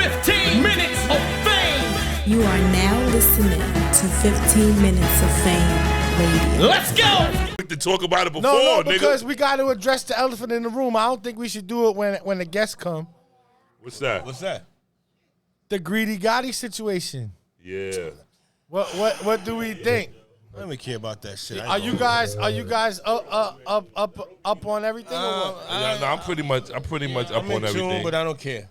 15 minutes of fame. You are now listening to 15 Minutes of Fame Radio. Let's go. To talk about it before, No, nigga. because we got to address the elephant in the room. I don't think we should do it when the guests come. What's that? What's that? The Greedy Gotti situation. Yeah. What do we think? I don't even care about that shit. Are you guys up on everything? Or what? No, I'm pretty much up I'm on in tune, everything. but I don't care.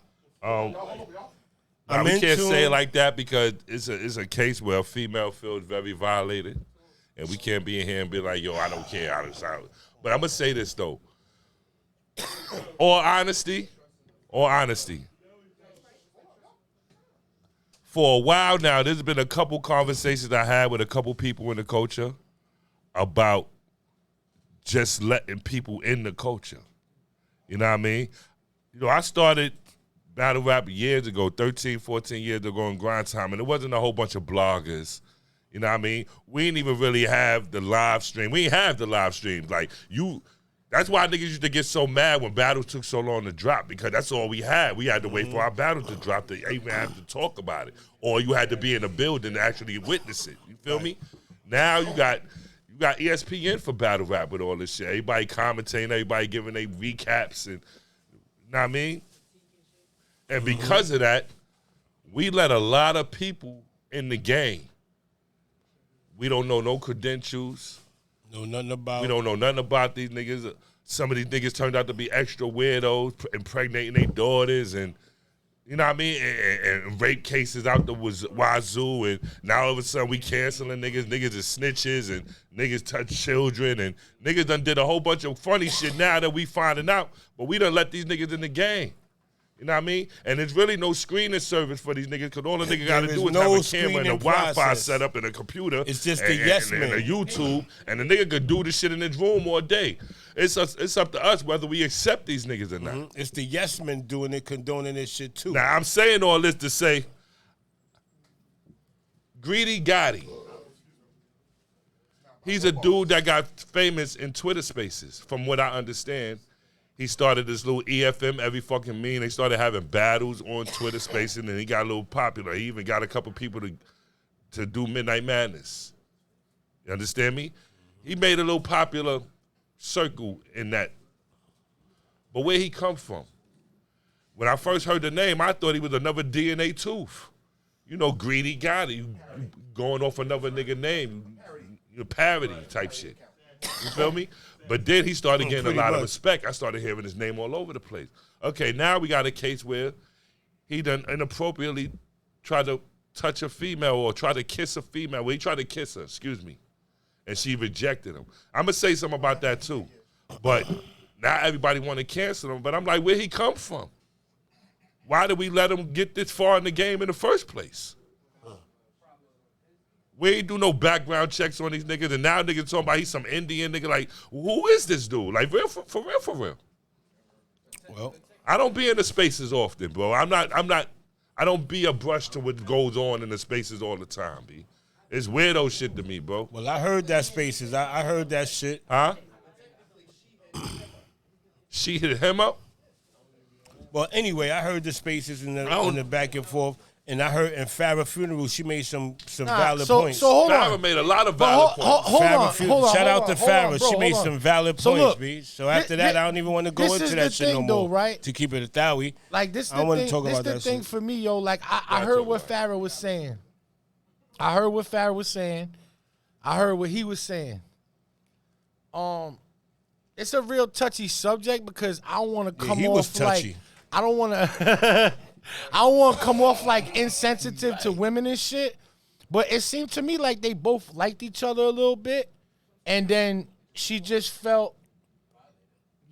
Now, we can't say it like that because it's a case where a female feels very violated, and we can't be in here and be like, yo, I don't care. But I'm gonna say this though. All honesty. For a while now, there's been a couple conversations I had with a couple people in the culture about just letting people in the culture. You know what I mean? You know, I started battle rap years ago, 13, 14 years ago in grind time, and it wasn't a whole bunch of bloggers. You know what I mean? We didn't even really have the live stream. We didn't have the live streams. Like, that's why niggas used to get so mad when battles took so long to drop, because that's all we had. We had to wait for our battle to drop to even have to talk about it. Or you had to be in the building to actually witness it. You feel me? Now you got ESPN for battle rap with all this shit. Everybody commentating, everybody giving their recaps, and you know what I mean? And because of that, we let a lot of people in the game. We don't know no credentials. Know nothing about. We don't know nothing about these niggas. Some of these niggas turned out to be extra weirdos, impregnating their daughters, and you know what I mean, and rape cases out the wazoo, and now all of a sudden we canceling niggas. Niggas is snitches, and niggas touch children, and niggas done did a whole bunch of funny shit now that we finding out, but we done let these niggas in the game. You know what I mean? And there's really no screening service for these niggas, because all the nigga got to do is have a camera and a Wi-Fi set up and a computer. It's just the yes man. And a YouTube, and the nigga could do this shit in his room all day. It's up to us whether we accept these niggas or not. It's the yes men doing it, condoning this shit too. Now, I'm saying all this to say, Greedy Gotti, he's a dude that got famous in Twitter Spaces, from what I understand. He started this little EFM every fucking mean. They started having battles on Twitter Spaces, and he got a little popular. He even got a couple people to do Midnight Madness. You understand me? He made a little popular circle in that. But where he come from? When I first heard the name, I thought he was another DNA Tooth. You know, Greedy Gotti, you going off another nigga name, you parody type shit. You feel me? But then he started getting a lot of respect. I started hearing his name all over the place. Okay, now we got a case where he done inappropriately tried to touch a female or try to kiss a female. Well, he tried to kiss her, and she rejected him. I'm going to say something about that too. But now everybody want to cancel him. But I'm like, where he come from? Why did we let him get this far in the game in the first place? We ain't do no background checks on these niggas, and now niggas talking about he's some Indian nigga. Like, who is this dude? Like, for real. Well, I don't be in the spaces often, bro. I don't be abreast to what goes on in the spaces all the time, B. It's weirdo shit to me, bro. well, I heard that Spaces. I heard that shit. Huh? She hit him up? Well, anyway, I heard the Spaces in the back and forth. And I heard in Farrah funeral, she made some valid points. So hold Farrah on. made a lot of valid points. Hold on. Shout out to Farrah. She made some valid points, look, B. So after that, I don't even want to go into that shit no more. Though, right? To keep it a thowie. Like this, I don't want to talk about that. This the thing shit. for me, yo. Like I heard what Farrah was saying. I heard what Farrah was saying. I heard what he was saying. It's a real touchy subject because I don't want to come off like I don't want to. I don't want to come off like insensitive to women and shit, but it seemed to me like they both liked each other a little bit, and then she just felt,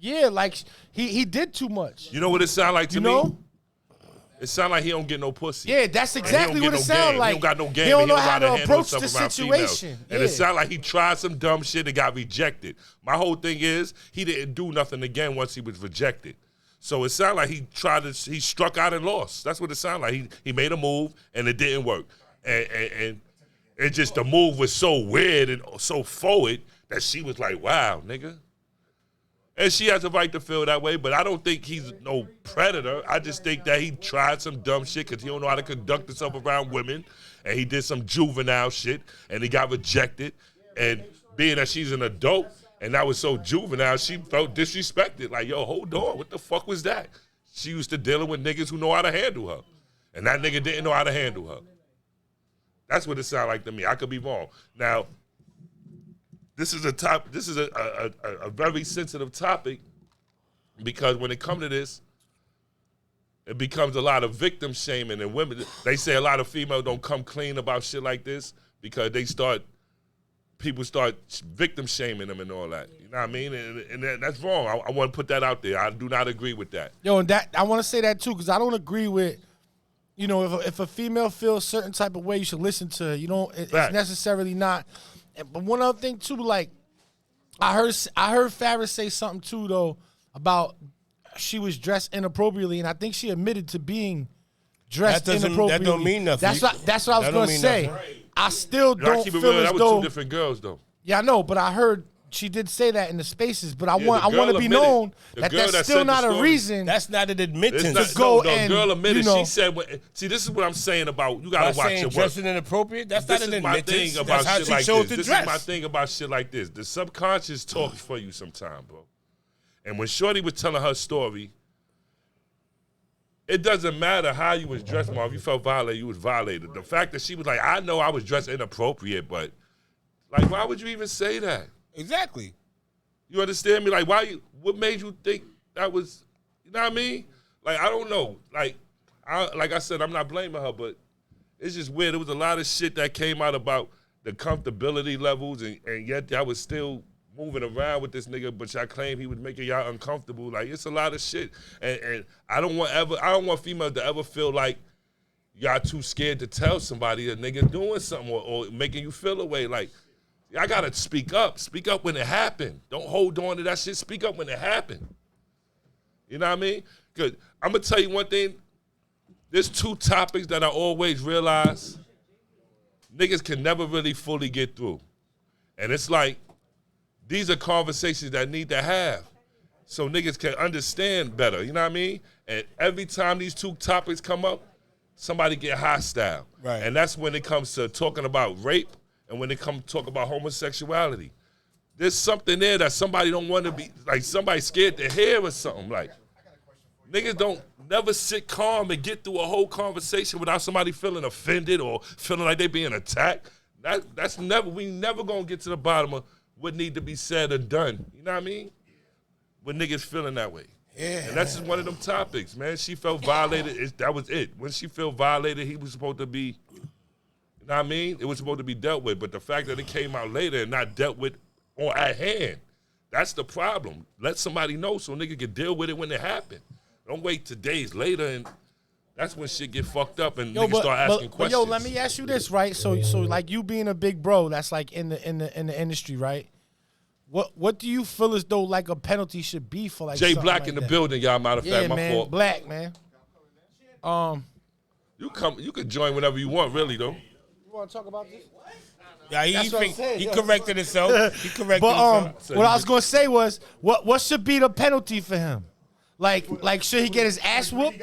like he did too much. You know what it sound like to me? know? It sound like he don't get no pussy. Yeah, that's exactly what it sound like. He don't got no game. He don't know how to approach the situation. situation. And it sound like he tried some dumb shit and got rejected. My whole thing is he didn't do nothing again once he was rejected. So it sounded like he struck out and lost. That's what it sounded like. He made a move and it didn't work. And it just, the move was so weird and so forward that she was like, wow, nigga. And she has a right to feel that way, but I don't think he's no predator. I just think that he tried some dumb shit because he don't know how to conduct himself around women, and he did some juvenile shit, and he got rejected. And being that she's an adult, and that was so juvenile, she felt disrespected. Like, yo, hold on, what the fuck was that? She used to dealing with niggas who know how to handle her, and that nigga didn't know how to handle her. That's what it sounded like to me. I could be wrong. Now, this is a very sensitive topic because when it comes to this, it becomes a lot of victim shaming, and women, they say a lot of females don't come clean about shit like this because people start victim shaming them and all that. You know what I mean? And that's wrong. I want to put that out there. I do not agree with that. Yo, and that I want to say that too because I don't agree with, you know, if a female feels a certain type of way, you should listen to her. You know, it's necessarily not. But one other thing too, like I heard Farrah say something too though about she was dressed inappropriately, and I think she admitted to being dressed inappropriately. That don't mean nothing. That's what I was gonna say. I still don't feel as though that was two different girls though. Yeah, I know, but I heard she did say that in the spaces. But I want to be known that that's still not a reason. That's not an admittance. To go the and, girl admitted. You know, she said, "See, this is what I'm saying about you. Got to watch your work." Dressing inappropriate. That's not an admittance. This is my thing about shit like this. This dress. is my thing about shit like this. The subconscious talks for you sometime, bro. And when Shorty was telling her story, it doesn't matter how you was dressed, Marv. You felt violated, you was violated. The fact that she was like, I know I was dressed inappropriate, but like, why would you even say that? Exactly. You understand me? Like, what made you think that was, you know what I mean? Like, I don't know. Like I said, I'm not blaming her, but it's just weird. There was a lot of shit that came out about the comfortability levels, and yet I was still moving around with this nigga, but y'all claim he was making y'all uncomfortable. Like, it's a lot of shit. And I don't want females to ever feel like y'all too scared to tell somebody a nigga doing something or making you feel a way. Like, I gotta speak up. Speak up when it happened. Don't hold on to that shit. Speak up when it happened. You know what I mean? Good. I'm gonna tell you one thing. There's two topics that I always realize niggas can never really fully get through. And it's like, these are conversations that need to have so niggas can understand better, you know what I mean? And every time these two topics come up, somebody get hostile. Right. And that's when it comes to talking about rape and when it comes to talk about homosexuality. There's something there that somebody don't want to be, like somebody scared to hear or something. Like, niggas don't never sit calm and get through a whole conversation without somebody feeling offended or feeling like they being attacked. We never gonna get to the bottom of what need to be said or done. You know what I mean? When niggas feeling that way. Yeah. And that's just one of them topics, man. She felt violated. That was it. When she felt violated, he was supposed to be, you know what I mean? It was supposed to be dealt with. But the fact that it came out later and not dealt with or at hand, that's the problem. Let somebody know so nigga can deal with it when it happened. Don't wait till days later, and that's when shit get fucked up and niggas start asking questions. Yo, let me ask you this, right? So like you being a big bro, that's like in the industry, right? What do you feel as though like a penalty should be for like Jay Black like in the that? building, y'all. Matter of fact, my man, fault. Black, man. You could join whenever you want, really though. You want to talk about this? Yeah, he corrected himself. He corrected But himself. what I was gonna say was, what should be the penalty for him? Like should he get his ass whooped?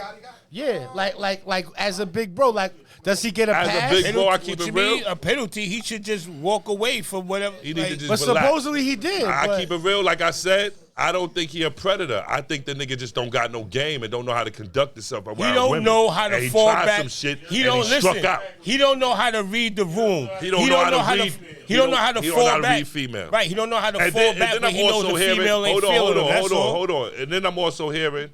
Yeah, like as a big bro, like does he get a As pass? a big bro, I keep it to real. me, a penalty, he should just walk away from whatever. He need to just But relax. supposedly he did. I keep it real. Like I said, I don't think he a predator. I think the nigga just don't got no game and don't know how to conduct himself around He don't women. know how to And fall he tried back. some shit He and don't he struck listen. out. He don't know how to read the room. He don't know how to read. He don't know how to he don't fall know how to back. read female. Right. He don't know how to And fall then, back, and but then he I'm knows also the hearing. female ain't feeling him. That's all. Hold on. And then I'm also hearing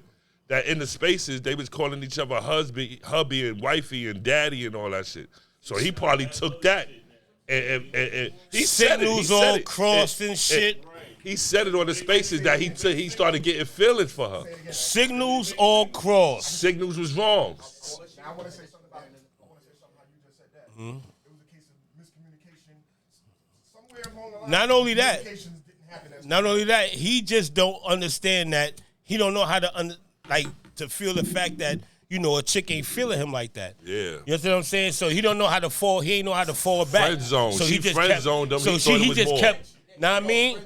that in the spaces they was calling each other hubby and wifey and daddy and all that shit. So he probably took that and he said it. He Signals said all it. crossed and shit. He said it on the spaces that he started getting feelings for her. Signals all crossed. Signals was wrong. I want to say something about it. I want to say something how you just said that. It was a case of miscommunication. Somewhere along the line, Not only that, communications didn't happen as not only that, he just don't understand that. He don't know how to to feel the fact that a chick ain't feeling him like that. Yeah. You understand what I'm saying? So he don't know how to fall. He ain't know how to fall back. Friend zone. So She he just friend kept, zoned him. So He thought it he was just more. kept. Know what I mean?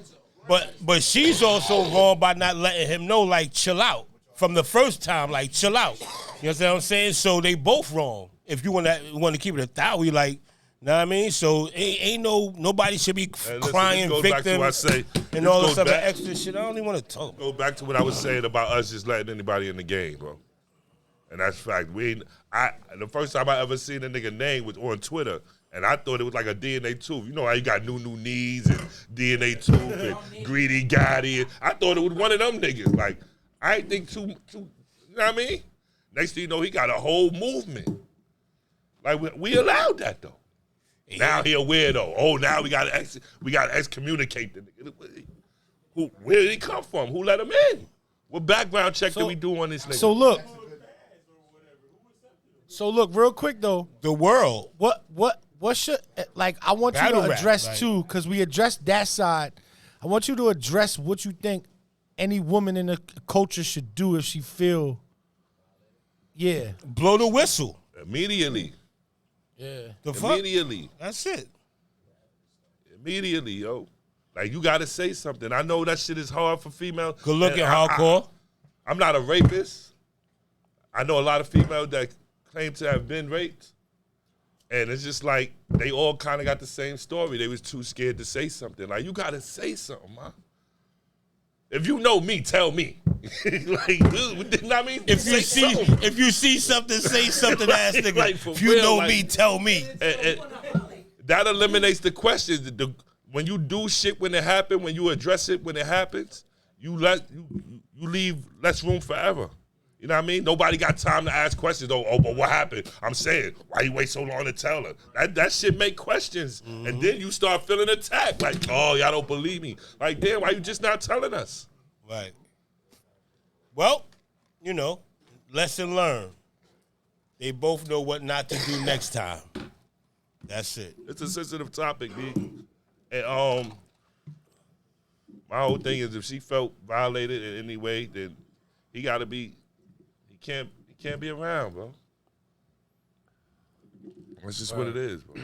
But she's also wrong by not letting him know, like, chill out. From the first time, like, chill out. You know what I'm saying? So they both wrong. If you want to keep it 1,000, like, know what I mean? So ain't nobody should be crying victim and all this other extra shit. I don't even want to talk. Go back to what I was saying about us just letting anybody in the game, bro. And that's fact. The first time I ever seen a nigga name was on Twitter, and I thought it was like a DNA tooth. You know how you got new knees and DNA tooth and greedy Gotti. I thought it was one of them niggas. Like, I ain't think too. You know what I mean? Next thing you know, he got a whole movement. Like we allowed that though. Yeah. Now he a weirdo. Oh, now we got to excommunicate the nigga. Where did he come from? Who let him in? What background check did we do on this nigga? So look, real quick though. The world. What should, like, I want you to address too, because we addressed that side. I want you to address what you think any woman in the culture should do if she feel, blow the whistle immediately. Yeah, immediately. That's it. Immediately, yo. Like, you got to say something. I know that shit is hard for females. Good looking, hardcore. I'm not a rapist. I know a lot of females that claim to have been raped. And it's just like they all kind of got the same story. They was too scared to say something. Like, you got to say something, man. If you know me, tell me. Like, I mean, if you see something, say something, ass nigga. Like, if you know me, tell me. That eliminates the questions. When you do shit when it happens, when you address it when it happens, you leave less room forever. You know what I mean? Nobody got time to ask questions. Oh, but what happened? I'm saying, why you wait so long to tell her? That shit make questions. Mm-hmm. And then you start feeling attacked. Like, oh, y'all don't believe me. Like, damn, why you just not telling us? Right. Well, you know, lesson learned. They both know what not to do next time. That's it. It's a sensitive topic, B. And my whole thing is if she felt violated in any way, then he can't be around, bro. That's just what it is, bro.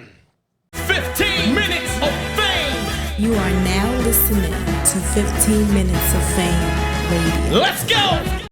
15 minutes of fame. You are now listening to 15 Minutes of Fame Radio. Let's go.